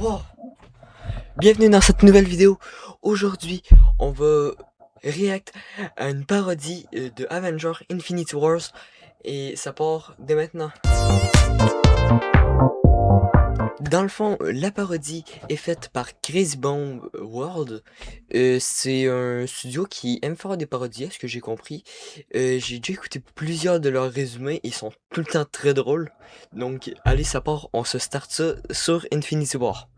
Wow. Bienvenue dans cette nouvelle vidéo. Aujourd'hui, on va react à une parodie de Avengers Infinity Wars et ça part dès maintenant. Dans le fond, la parodie est faite par Crazy Bomb World. C'est un studio qui aime faire des parodies, à ce que j'ai compris. J'ai déjà écouté plusieurs de leurs résumés, ils sont tout le temps très drôles. Donc, allez, ça part, on se start ça sur Infinity War.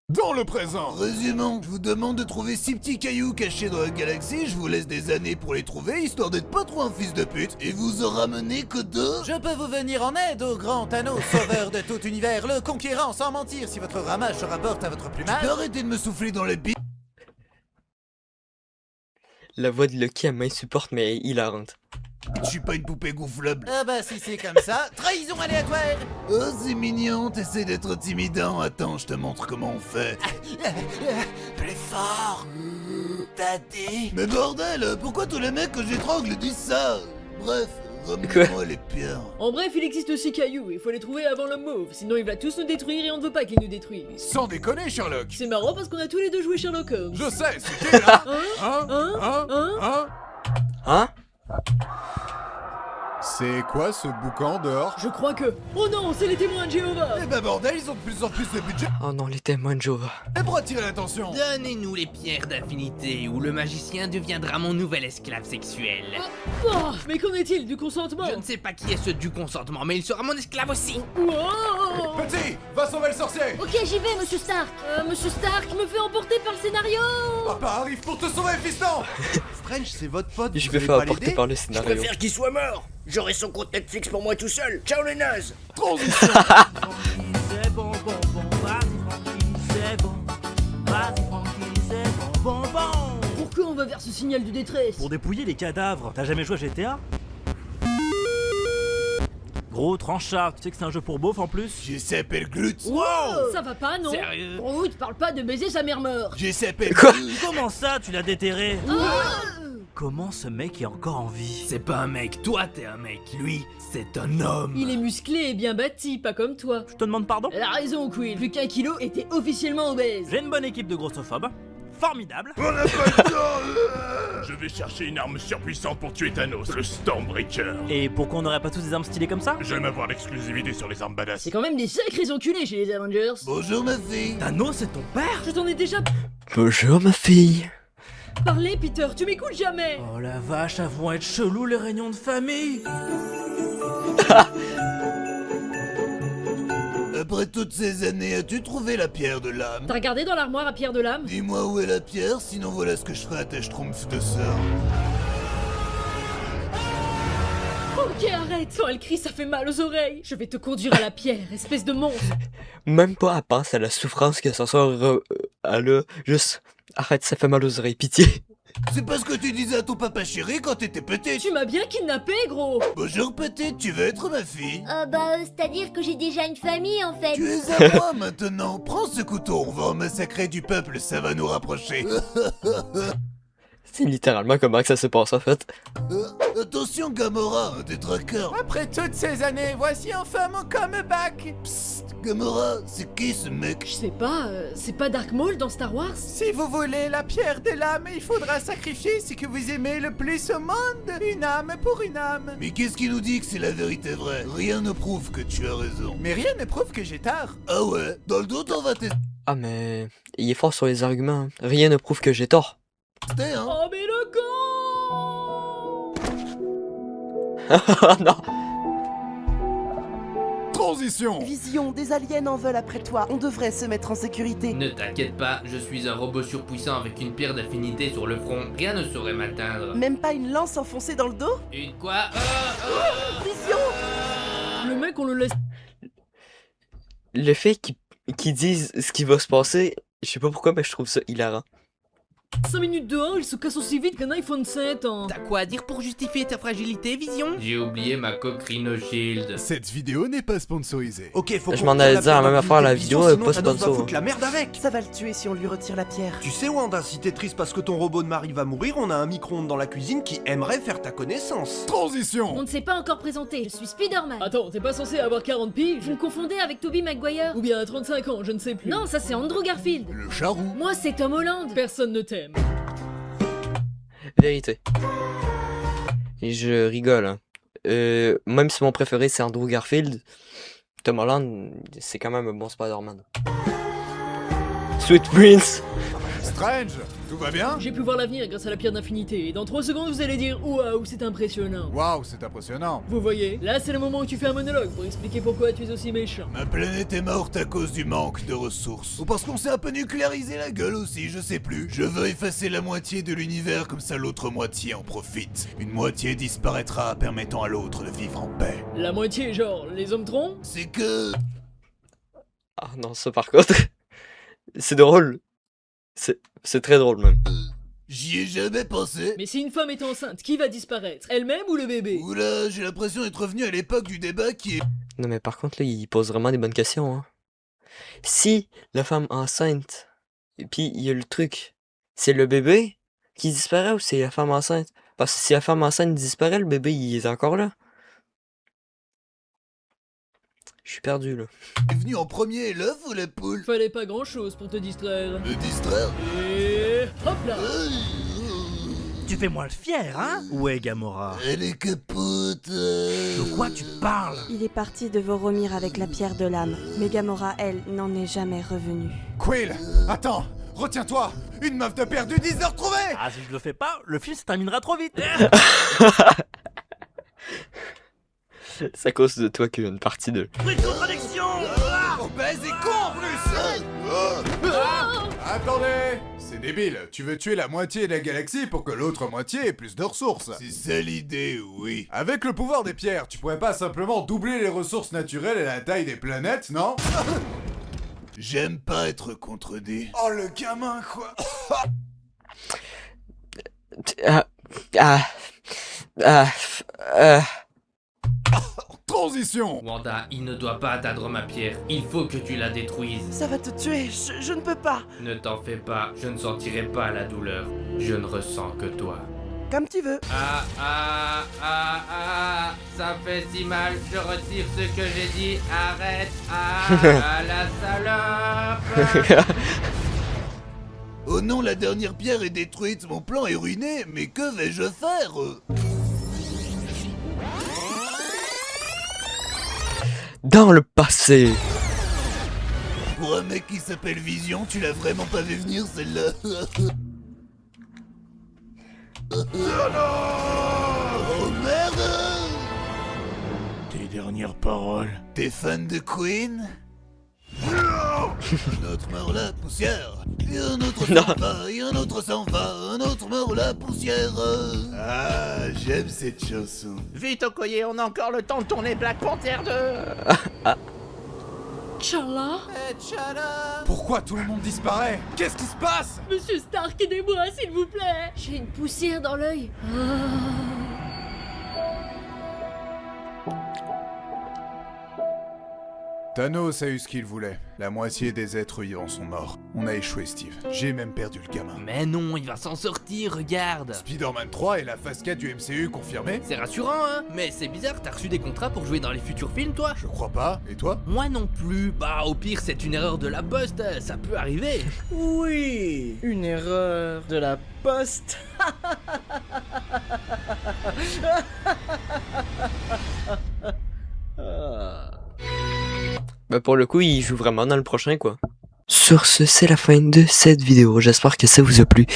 Dans le présent. Résumons, je vous demande de trouver 6 petits cailloux cachés dans la galaxie, je vous laisse des années pour les trouver, histoire d'être pas trop un fils de pute, et vous en ramenez que 2. Je peux vous venir en aide au grand Thanos, sauveur de tout univers, le conquérant sans mentir, si votre ramage se rapporte à votre Tu plumage. peux arrêter de me souffler dans les bite. La voix de Loki, elle m'insupporte, mais hilarante. Je suis pas une poupée gonflable. Ah bah si c'est comme ça, trahison aléatoire. Oh, c'est mignon, t'essaies d'être intimidant. Attends, je te montre comment on fait. Plus fort. T'as dit. Mais bordel, pourquoi tous les mecs que j'étrangle disent ça? Bref, ramenez-moi les pierres. En bref, il existe 6 cailloux, il faut les trouver avant l'homme mauve, sinon il va tous nous détruire et on ne veut pas qu'il nous détruise. Sans déconner, Sherlock. C'est marrant parce qu'on a tous les deux joué Sherlock Holmes. Je sais, c'était là. Hein Hein? C'est quoi ce boucan dehors? Je crois que... Oh non, c'est les témoins de Jéhovah. Eh ben bordel, ils ont de plus en plus de budget. Oh non, les témoins de Jéhovah. Et pour attirer l'attention. Donnez-nous les pierres d'affinité ou le magicien deviendra mon nouvel esclave sexuel. Oh, mais qu'en est-il du consentement? Je ne sais pas qui est ce du consentement, mais il sera mon esclave aussi. Wow. Petit, va sauver le sorcier. Ok, j'y vais, monsieur Stark. Monsieur Stark me fait emporter par le scénario. Papa arrive pour te sauver, fiston. Strange, c'est votre pote, Je vous me allez fais pas apporter l'aider? par le Je scénario. préfère qu'il soit mort. J'aurai son compte Netflix pour moi tout seul. Ciao les nazes. Transition. C'est bon, bon, bon, vas-y tranquille, c'est bon. Vas-y tranquille, c'est bon, bon, bon. Pourquoi on va vers ce signal de détresse? Pour dépouiller les cadavres. T'as jamais joué à GTA? Gros, tranchard, tu sais que c'est un jeu pour beauf en plus? J'ai s'appelle Glut. Wow. Ça va pas, non? Sérieux? Groot, parle pas de baiser sa mère morte. J'ai s'appelle Quoi? Glut. Comment ça, tu l'as déterré? Ah. Comment ce mec est encore en vie? C'est pas un mec, toi t'es un mec, lui, c'est un homme. Il est musclé et bien bâti, pas comme toi. Je te demande pardon? Elle a raison, Quill. Plus qu'un kilo était officiellement obèse. J'ai une bonne équipe de grossophobes. Formidable. On n'a pas le temps. Je vais chercher une arme surpuissante pour tuer Thanos, le Stormbreaker. Et pourquoi on n'aurait pas tous des armes stylées comme ça? J'aime avoir l'exclusivité sur les armes badass. C'est quand même des sacrés enculés chez les Avengers. Bonjour ma fille. Thanos, c'est ton père? Je t'en ai déjà Bonjour ma fille. parlé, Peter. Tu m'écoutes jamais. Oh la vache, elles vont être chelou les réunions de famille. Après toutes ces années, as-tu trouvé la pierre de l'âme? T'as regardé dans l'armoire à pierre de lame? Dis-moi où est la pierre, sinon voilà ce que je ferai à ta schtroumpf de sœur. Ok, arrête. Quand elle crie, ça fait mal aux oreilles. Je vais te conduire à la pierre, espèce de monstre. Même pas à penser à la souffrance que ça sort à là. Juste, arrête, ça fait mal aux oreilles, pitié. C'est pas ce que tu disais à ton papa chéri quand t'étais petite. Tu m'as bien kidnappé, gros. Bonjour petite, tu veux être ma fille? C'est-à-dire que j'ai déjà une famille en fait. Tu es à moi maintenant, prends ce couteau, on va en massacrer du peuple, ça va nous rapprocher. C'est littéralement comment que ça s'est passé en fait. Attention Gamora, un détraqueur. Après toutes ces années, voici enfin mon comeback. Psst, Gamora, c'est qui ce mec? Je sais pas, c'est pas Dark Maul dans Star Wars? Si vous voulez la pierre de l'âme, il faudra sacrifier ce que vous aimez le plus au monde. Une âme pour une âme. Mais qu'est-ce qui nous dit que c'est la vérité vraie? Rien ne prouve que tu as raison. Mais rien ne prouve que j'ai tort. Ah ouais, dans le doute on va tester, Ah mais, il est fort sur les arguments. Hein. Rien ne prouve que j'ai tort. hein. Oh, mais le con. Oh non. Transition. Vision, des aliens en veulent après toi, on devrait se mettre en sécurité. Ne t'inquiète pas, je suis un robot surpuissant avec une pierre d'affinité sur le front, rien ne saurait m'atteindre. Même pas une lance enfoncée dans le dos? Une quoi? Vision! Le mec, on le laisse. Le fait qu'ils disent ce qui va se passer, je sais pas pourquoi, mais je trouve ça hilarant. 5 minutes dehors, il se casse aussi vite qu'un iPhone 7 ans. T'as quoi à dire pour justifier ta fragilité, Vision? J'ai oublié ma coque Rhino Shield. Cette vidéo n'est pas sponsorisée. Ok, faut Je qu'on m'en retire allais la dire la pierre même affaire, la d'infinité vidéo est Vision, pas sinon Thanos va sponsor. foutre la merde avec. Ça va le tuer si on lui retire la pierre. Tu sais Wanda, si t'es triste parce que ton robot de Marie va mourir, on a un micro-ondes dans la cuisine qui aimerait faire ta connaissance. On Transition. ne s'est pas encore présenté, je suis Spider-Man. Attends, t'es pas censé avoir 40 piges? Vous me confondez avec Tobey Maguire? Ou bien 35 ans, je ne sais plus. Non, ça c'est Andrew Garfield. Le charroux. Moi c'est Tom Holland. Personne ne t'aime. Vérité. Et je rigole, hein. Même si mon préféré c'est Andrew Garfield, Tom Holland, c'est quand même un bon Spider-Man. Sweet Prince! Strange, tout va bien? J'ai pu voir l'avenir grâce à la pierre d'infinité, et dans 3 secondes vous allez dire waouh, c'est impressionnant. Waouh, c'est impressionnant. Vous voyez, là c'est le moment où tu fais un monologue pour expliquer pourquoi tu es aussi méchant. Ma planète est morte à cause du manque de ressources. Ou parce qu'on s'est un peu nucléarisé la gueule aussi, je sais plus. Je veux effacer la moitié de l'univers comme ça l'autre moitié en profite. Une moitié disparaîtra permettant à l'autre de vivre en paix. La moitié, genre, les hommes troncs? C'est que... Ah non, ça par contre, c'est drôle. C'est très drôle même. J'y ai jamais pensé. Mais si une femme est enceinte, qui va disparaître? Elle-même ou le bébé? Oula, j'ai l'impression d'être revenu à l'époque du débat qui est... Non mais par contre là, il pose vraiment des bonnes questions, hein. Si la femme enceinte, et puis il y a le truc, c'est le bébé qui disparaît ou c'est la femme enceinte? Parce que si la femme enceinte disparaît, le bébé il est encore là. Je suis perdu là. est venu en premier, l'œuf ou la poule? Fallait pas grand chose pour te distraire. Me distraire? Et hop là! Tu fais moi le fier, hein? Ouais, Gamora. Elle est capote. De quoi tu parles? Il est parti de Voromir avec la pierre de l'âme, mais Gamora, elle, n'en est jamais revenue. Quill, attends, retiens-toi. Une meuf de perdu 10 heures retrouvée. Ah, si je le fais pas, le film se terminera trop vite. C'est à cause de toi qu'il y a une partie de... Bruit de contradiction. Oh ben c'est con en plus. Attendez, c'est débile. Tu veux tuer la moitié de la galaxie pour que l'autre moitié ait plus de ressources. C'est ça l'idée, oui. Avec le pouvoir des pierres, tu pourrais pas simplement doubler les ressources naturelles et la taille des planètes, non? J'aime pas être contredit. Oh le gamin quoi. Transition. Wanda, il ne doit pas atteindre ma pierre. Il faut que tu la détruises. Ça va te tuer, je ne peux pas. Ne t'en fais pas, je ne sentirai pas la douleur. Je ne ressens que toi. Comme tu veux. Ça fait si mal, je retire ce que j'ai dit, arrête, la salope. Oh non, la dernière pierre est détruite, mon plan est ruiné, mais que vais-je faire? Dans le passé. Pour un mec qui s'appelle Vision, tu l'as vraiment pas vu venir celle-là? Oh merde! Tes dernières paroles. T'es fan de Queen? Un autre meurt la poussière, et un autre s'en va, et un autre s'en va, un autre meurt la poussière. Ah, j'aime cette chanson. Vite, Okoye, on a encore le temps de tourner Black Panther 2. T'Challa? Pourquoi tout le monde disparaît? Qu'est-ce qui se passe? Monsieur Stark, aidez-moi, s'il vous plaît! J'ai une poussière dans l'œil. Thanos a eu ce qu'il voulait. La moitié des êtres vivants sont morts. On a échoué, Steve. J'ai même perdu le gamin. Mais non, il va s'en sortir, regarde. Spider-Man 3 est la phase 4 du MCU confirmée? C'est rassurant, hein? Mais c'est bizarre, t'as reçu des contrats pour jouer dans les futurs films, toi? Je crois pas. Et toi? Moi non plus. Bah, au pire, c'est une erreur de la poste, ça peut arriver. Oui, une erreur de la poste. Bah pour le coup, il joue vraiment dans le prochain, quoi. Sur ce, c'est la fin de cette vidéo. J'espère que ça vous a plu.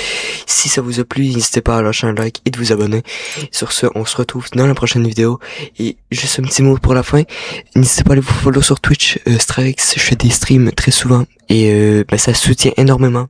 Si ça vous a plu, n'hésitez pas à lâcher un like et de vous abonner. Sur ce, on se retrouve dans la prochaine vidéo. Et juste un petit mot pour la fin. N'hésitez pas à aller vous follow sur Twitch, Strix. Je fais des streams très souvent. Et ça soutient énormément.